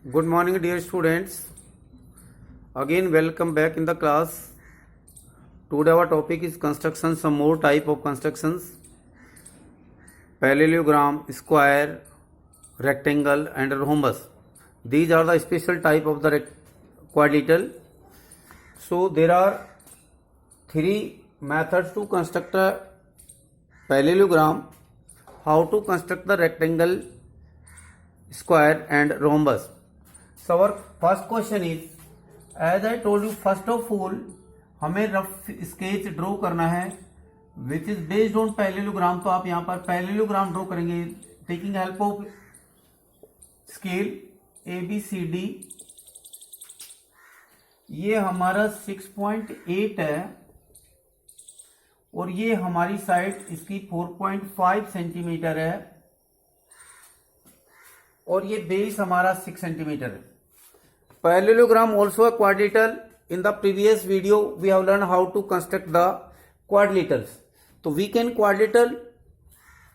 Good morning, dear students. Again, welcome back in the class. Today our topic is construction. Some more type of constructions: parallelogram, square, rectangle, and rhombus. These are the special type of the quadrilateral. So there are three methods to construct a parallelogram. How to construct the rectangle, square, and rhombus. So our first question is, as I told you, first of all हमें rough sketch draw करना है which is based on parallelogram. तो आप यहाँ पर parallelogram draw करेंगे taking help of scale ABCD। ये हमारा 6.8 है और ये हमारी साइड इसकी 4.5 सेंटीमीटर है और ये बेस हमारा 6 सेंटीमीटर है। Parallelogram also a quadrilateral. In the previous video we have learned how to construct the quadrilaterals. So we can quadrilateral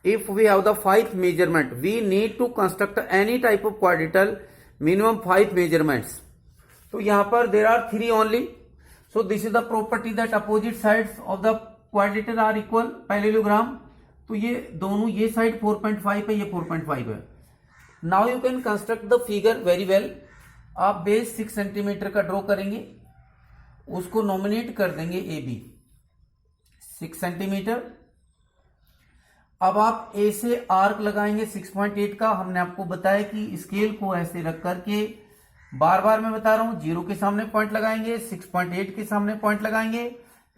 if we have the 5 measurement. We need to construct any type of quadrilateral minimum 5 measurements. So यहाँ पर there are 3 only. So this is the property that opposite sides of the quadrilateral are equal parallelogram. तो ये दोनों ये side 4.5 है, ये 4.5 है। Now you can construct the figure very well. आप बेस 6 सेंटीमीटर का ड्रॉ करेंगे, उसको नॉमिनेट कर देंगे AB 6 सेंटीमीटर। अब आप A से आर्क लगाएंगे 6.8 का। हमने आपको बताया कि स्केल को ऐसे रख करके बार बार मैं बता रहा हूं, 0 के सामने पॉइंट लगाएंगे, 6.8 के सामने पॉइंट लगाएंगे,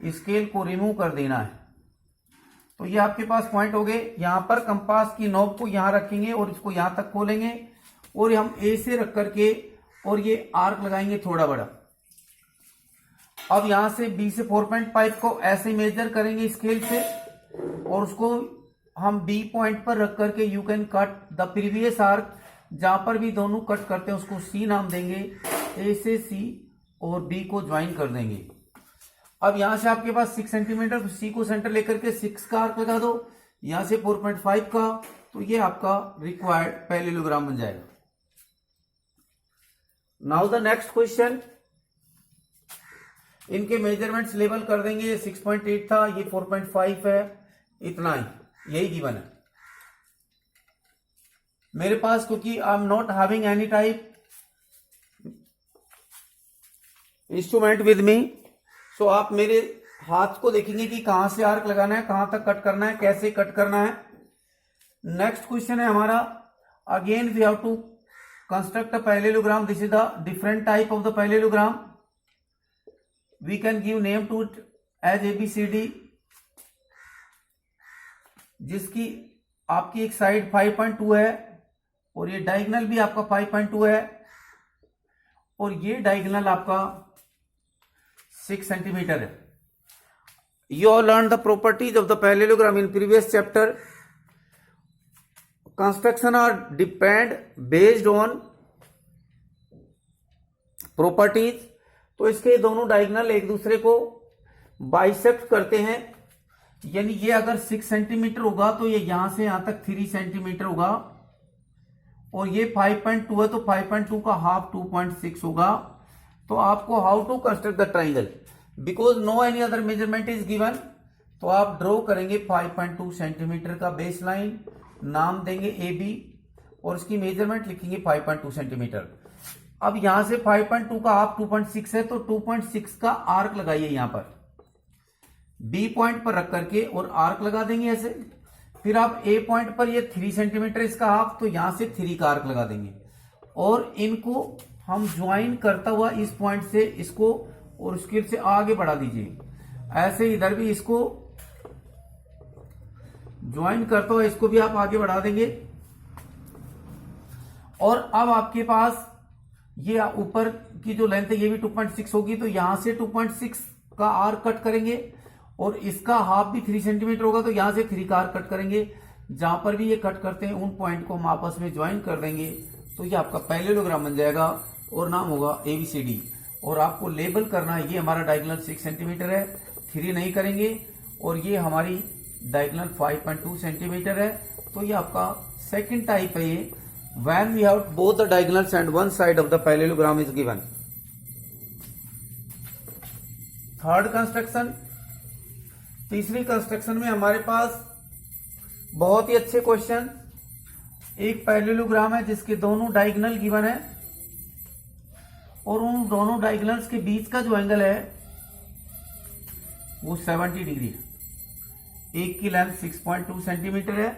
स्केल को रिमूव कर देना है। तो ये आपके पास पॉइंट हो गए। यहां पर कंपास की नोब को यहां रखेंगे और इसको यहां तक खोलेंगे और हम A से रख करके और ये आर्क लगाएंगे थोड़ा बड़ा। अब यहां से B से 4.5 को ऐसे मेजर करेंगे स्केल से और उसको हम B पॉइंट पर रख करके you can cut the previous arc. जहां पर भी दोनों कट करते हैं उसको C नाम देंगे, A से C और B को ज्वाइन कर देंगे। अब यहां से आपके पास 6 सेंटीमीटर, तो C को सेंटर लेकर के 6 का आर्क लगा दो, यहां से 4.5 का, तो ये आपका रिक्वायर्ड पैरेललोग्राम बन जाएगा। नाउ द नेक्स्ट क्वेश्चन, इनके मेजरमेंट्स लेवल कर देंगे। ये 6.8 था, ये 4.5 है, इतना ही, यही गिवन है मेरे पास, क्योंकि I am not having any type instrument with me. So आप मेरे हाथ को देखेंगे कि कहां से आर्क लगाना है, कहां तक कट करना है, कैसे कट करना है। नेक्स्ट क्वेश्चन है हमारा, again we have to construct a parallelogram. This is the different type of the parallelogram. We can give name to it as ABCD, जिसकी आपकी एक साइड 5.2 है और ये डायगोनल भी आपका 5.2 है और ये डायगोनल आपका 6 सेंटीमीटर है। You all learned the properties of the parallelogram in previous chapter. Construction are depend based on properties. तो इसके दोनों डायगोनल एक दूसरे को बाइसेक्ट करते हैं, यानी ये अगर 6 सेंटीमीटर होगा तो ये यहां से यहां तक 3 सेंटीमीटर होगा और ये 5.2 है तो 5.2 का हाफ 2.6 होगा। तो आपको how to construct the triangle, because no any other measurement is given, तो आप ड्रॉ करेंगे 5.2 सेंटीमीटर का बेस लाइन, नाम देंगे AB और इसकी मेजरमेंट लिखेंगे 5.2 सेंटीमीटर। अब यहां से 5.2 का हाफ 2.6 है तो 2.6 का आर्क लगाइए यहां पर B पॉइंट पर रख करके और आर्क लगा देंगे ऐसे। फिर आप A पॉइंट पर ये 3 सेंटीमीटर इसका हाफ, तो यहां से 3 का आर्क लगा देंगे और इनको हम ज्वाइन करता हुआ इस पॉइंट से इसको और स्केल से आगे बढ़ा दीजिए। ऐसे इधर भी इसको ज्वाइन करते हुए इसको भी आप आगे बढ़ा देंगे और अब आपके पास ये ऊपर की जो लेंथ है ये भी 2.6 होगी, तो यहां से 2.6 का आर्क कट करेंगे और इसका हाफ भी 3 सेंटीमीटर होगा, तो यहां से 3 का आर्क कट करेंगे। जहां पर भी ये कट करते हैं उन पॉइंट को हम आपस में ज्वाइन कर देंगे, तो ये आपका पैरेललोग्राम बन जाएगा और नाम होगा ABCD। और आपको लेबल करना है, ये हमारा डायगोनल 6 सेंटीमीटर है, 3 नहीं करेंगे, और ये हमारी डायगोनल 5.2 सेंटीमीटर है। तो ये आपका सेकंड टाइप है ये when we have both the diagonals and one side of the parallelogram is given. Third construction, तीसरी कंस्ट्रक्शन में हमारे पास बहुत ही अच्छे क्वेश्चन, एक पैरेललोग्राम है जिसके दोनों डायगोनल गिवन है और उन दोनों डायगोनल्स के बीच का जो एंगल है वो 70 डिग्री है। एक की लेंथ 6.2 सेंटीमीटर है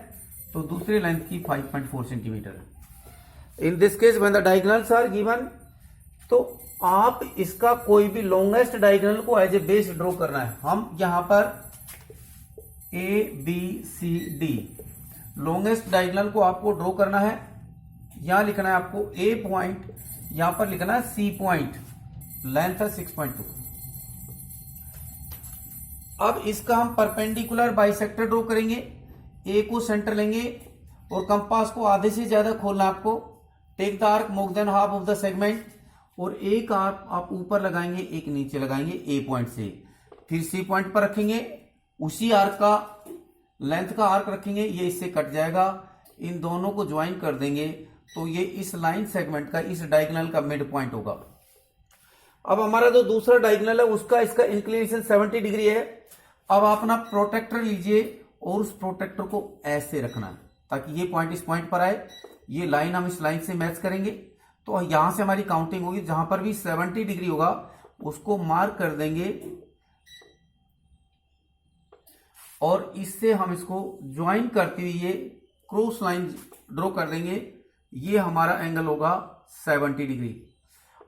तो दूसरे लेंथ की 5.4 सेंटीमीटर है। In this case when the diagonals are given, तो आप इसका कोई भी लॉन्गेस्ट डायगोनल को एज ए बेस ड्रॉ करना है। हम यहां पर ABCD लॉन्गेस्ट डायगोनल को आपको ड्रॉ करना है। यहां लिखना है आपको A पॉइंट, यहां पर लिखना है C पॉइंट, लेंथ है 6.2। अब इसका हम परपेंडिकुलर बाइसेक्टर ड्रॉ करेंगे। A को सेंटर लेंगे और कंपास को आधे से ज्यादा खोलना आपको। Take the arc more than half of the segment, और एक आर्क आप ऊपर लगाएंगे, एक नीचे लगाएंगे A पॉइंट से, फिर C पॉइंट पर रखेंगे, उसी आर्क का लेंथ का आर्क रखेंगे, ये इससे कट जाएगा, इन दोनों को ज्वाइन कर देंगे तो ये इस लाइन सेगमेंट का, इस डायगोनल का मिड पॉइंट होगा। अब हमारा जो दूसरा डायगोनल है उसका इसका इंक्लिनेशन 70 डिग्री है। अब आप अपना प्रोटेक्टर लीजिए और उस प्रोटेक्टर को ऐसे रखना है ताकि ये पॉइंट इस पॉइंट पर आए। ये लाइन हम इस लाइन से मैच करेंगे तो यहां से हमारी काउंटिंग होगी। जहां पर भी 70 डिग्री होगा उसको मार्क कर देंगे और इससे हम इसको ज्वाइन करते हुए ये क्रॉस लाइन ड्रॉ कर देंगे। ये हमारा एंगल होगा 70 डिग्री।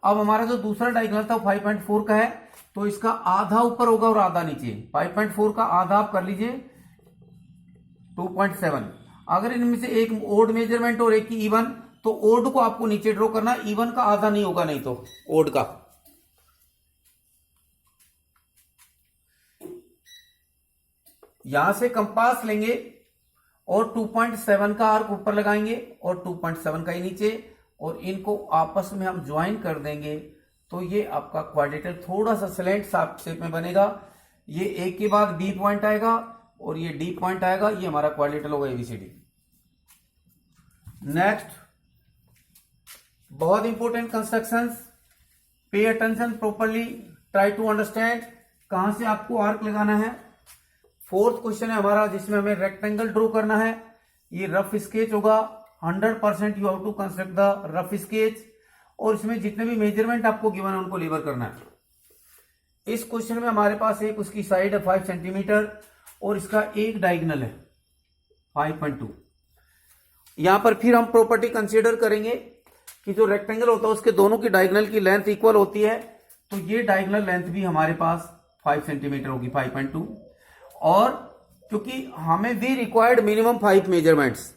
अब हमारा जो दूसरा डायगोनल था 5.4 का है तो इसका आधा ऊपर होगा और आधा नीचे। 5.4 का आधा आप कर लीजिए 2.7। अगर इनमें से एक ओड मेजरमेंट और एक की इवन, तो ओड को आपको नीचे ड्रॉ करना, इवन का आधा नहीं होगा, नहीं तो ओड का। यहां से कंपास लेंगे और 2.7 का आर्क ऊपर लगाएंगे और 2.7 का ही नीचे, और इनको आपस में हम ज्वाइन कर देंगे तो ये आपका क्वाड्रेटर थोड़ा सा स्लैंट शेप में बनेगा। ये एक के बाद बी पॉइंट आएगा और ये डी पॉइंट आएगा, ये हमारा क्वाड्रेटर होगा ABCD। नेक्स्ट, बहुत important constructions, pay attention properly, try to understand कहां से आपको आर्क लगाना है। फोर्थ क्वेश्चन है हमारा जिसमें हमें रेक्टेंगल ड्रॉ करना है। ये रफ स्केच होगा, 100% you have to construct the rough sketch, और इसमें जितने भी मेजरमेंट आपको गिवन है उनको लेबर करना है। इस क्वेश्चन में हमारे पास एक उसकी साइड है 5 सेंटीमीटर और इसका एक डायगोनल है 5.2। यहां पर फिर हम प्रॉपर्टी कंसीडर करेंगे कि जो रेक्टेंगल होता है उसके दोनों की डायगोनल की लेंथ इक्वल होती है, तो ये डायगोनल लेंथ भी हमारे पास 5 सेंटीमीटर होगी 5.2। और क्योंकि हमें वी रिक्वायर्ड मिनिमम 5 मेजरमेंट्स,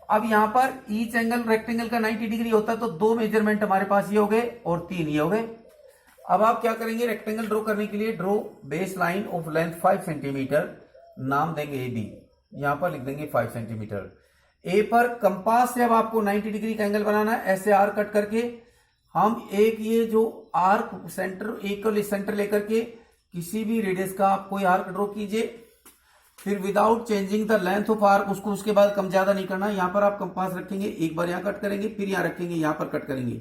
अब यहां पर ईच एंगल रेक्टेंगल का 90 डिग्री होता है तो 2 मेजरमेंट हमारे पास ये हो गए और 3 ये हो गए। अब आप क्या करेंगे, रेक्टेंगल ड्रॉ करने के लिए draw base line of length 5 centimetre, नाम देंगे AB, यहां पर लिख देंगे 5 सेंटीमीटर। ए पर कंपास से अब आपको 90 डिग्री का एंगल बनाना है, ऐसे आर्क कट करके हम एक ये जो आर्क सेंटर, एक सेंटर लेकर के किसी भी रेडियस का आप कोई आर्क ड्रॉ कीजिए, फिर without changing the length of arc, उसको उसके बाद कम ज्यादा नहीं करना। यहां पर आप कंपास रखेंगे, एक बार यहां कट करेंगे, फिर यहां रखेंगे, यहां पर कट करेंगे,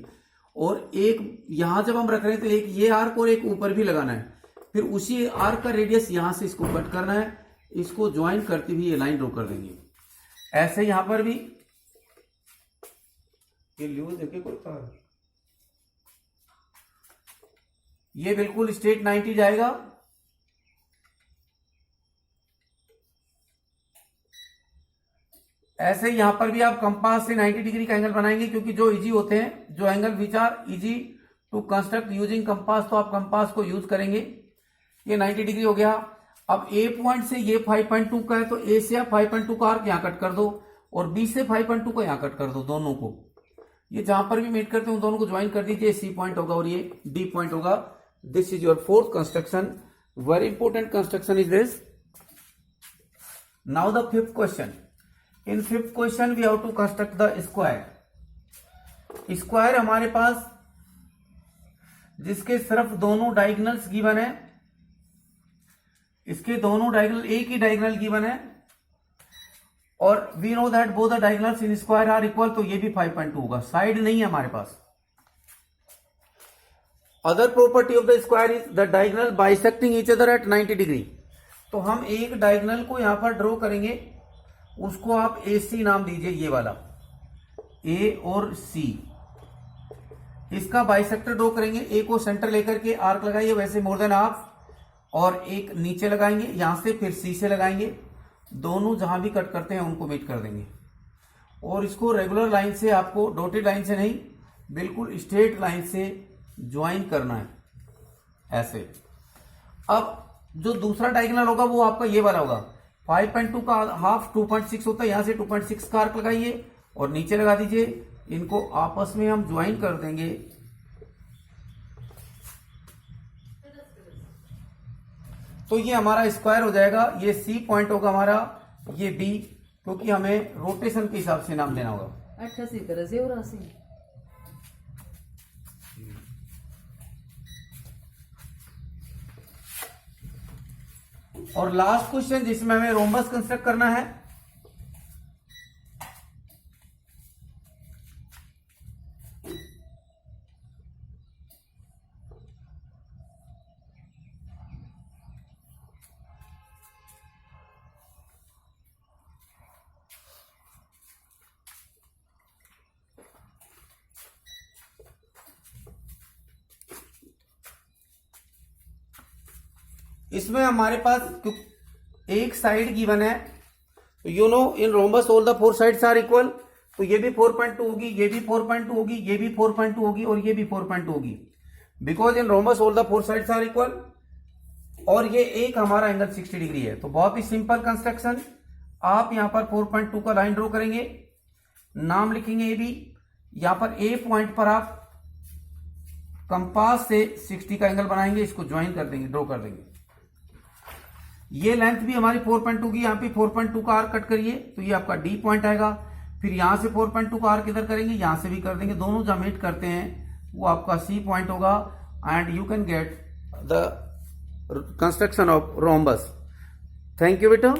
और एक यहां जब हम रख रहे हैं तो एक ये आर्क और एक ऊपर भी लगाना है, फिर उसी आर्क का रेडियस यहां से इसको कट करना है, इसको ज्वाइन करते हुए ये लाइन ड्रॉ कर देंगे। ऐसे यहां पर भी ये लूज है कोई तार, ये बिल्कुल स्ट्रेट 90 जाएगा। ऐसे यहां पर भी आप कंपास से 90 डिग्री का एंगल बनाएंगे, क्योंकि जो इजी होते हैं, जो angle which are easy to construct using compass, तो आप कंपास को यूज करेंगे। ये 90 डिग्री हो गया। अब ए पॉइंट से ये 5.2 का है तो ए से आप 5.2 का आर्क यहां कट कर दो और बी से 5.2 का यहां कट कर दो, दोनों को। ये जहां पर भी मीट करते हैं उन दोनों को ज्वाइन कर दीजिए, सी पॉइंट होगा और ये डी पॉइंट होगा। This is your fourth construction. Very important construction is this. Now the fifth question. In fifth question we have to construct the square. Square हमारे पास जिसके सिर्फ दोनों डायगोनल्स गिवन है, इसके दोनों डायगोनल, एक ही डायगोनल गिवन है, और we know that both the diagonals in square are equal, तो ये भी 5.2 होगा। साइड नहीं है हमारे पास। Other property of the square is the diagonal bisecting each other at 90 degree. तो हम एक डायगोनल को यहां पर ड्रॉ करेंगे, उसको आप AC नाम दीजिए, ये वाला A और C। इसका बाइसेक्टर ड्रॉ करेंगे, A को सेंटर लेकर के आर्क लगाइए वैसे मोर देन हाफ, और एक नीचे लगाएंगे यहां से, फिर C से लगाएंगे, दोनों जहां भी कट करते हैं उनको मीट कर देंगे। और इसको रेगुलर लाइन से, आपको डॉटेड लाइन से नहीं, बिल्कुल स्ट्रेट लाइन से ज्वाइन करना है ऐसे। अब जो दूसरा डायगोनल होगा वो आपका ये वाला होगा। 5.2 का हाफ 2.6 होता है, यहां से 2.6 का आर्क लगाइए और नीचे लगा दीजिए। इनको आपस में हम ज्वाइन कर देंगे। तो ये हमारा स्क्वायर हो जाएगा। ये C पॉइंट होगा हमारा, ये B, क्योंकि हमें रोटेशन के हिसाब से नाम देना होगा। 88 तरह से 84। और लास्ट क्वेश्चन जिसमें हमें रोम्बस कंस्ट्रक्ट करना है, इसमें हमारे पास एक साइड गिवन है। You know in rhombus all the 4 sides are equal. तो ये भी 4.2 होगी, ये भी 4.2 होगी, ये भी 4.2 होगी और ये भी 4.2 होगी, because in rhombus all the 4 sides are equal. और ये एक हमारा एंगल 60 डिग्री है। तो बहुत ही सिंपल कंस्ट्रक्शन। आप यहां पर 4.2 का लाइन ड्रॉ करेंगे, नाम लिखेंगे ए बी। यहां पर A पॉइंट पर आप कंपास से 60 का एंगल बनाएंगे, इसको ज्वाइन कर देंगे, ड्रॉ कर देंगे। ये लेंथ भी हमारी 4.2 की, यहां पे 4.2 का आर्क कट करिए तो ये आपका D पॉइंट आएगा। फिर यहां से 4.2 का आर्क इधर करेंगे, यहां से भी कर देंगे, दोनों जब मीट करते हैं वो आपका C पॉइंट होगा। And you can get the construction of rhombus. Thank you बेटा।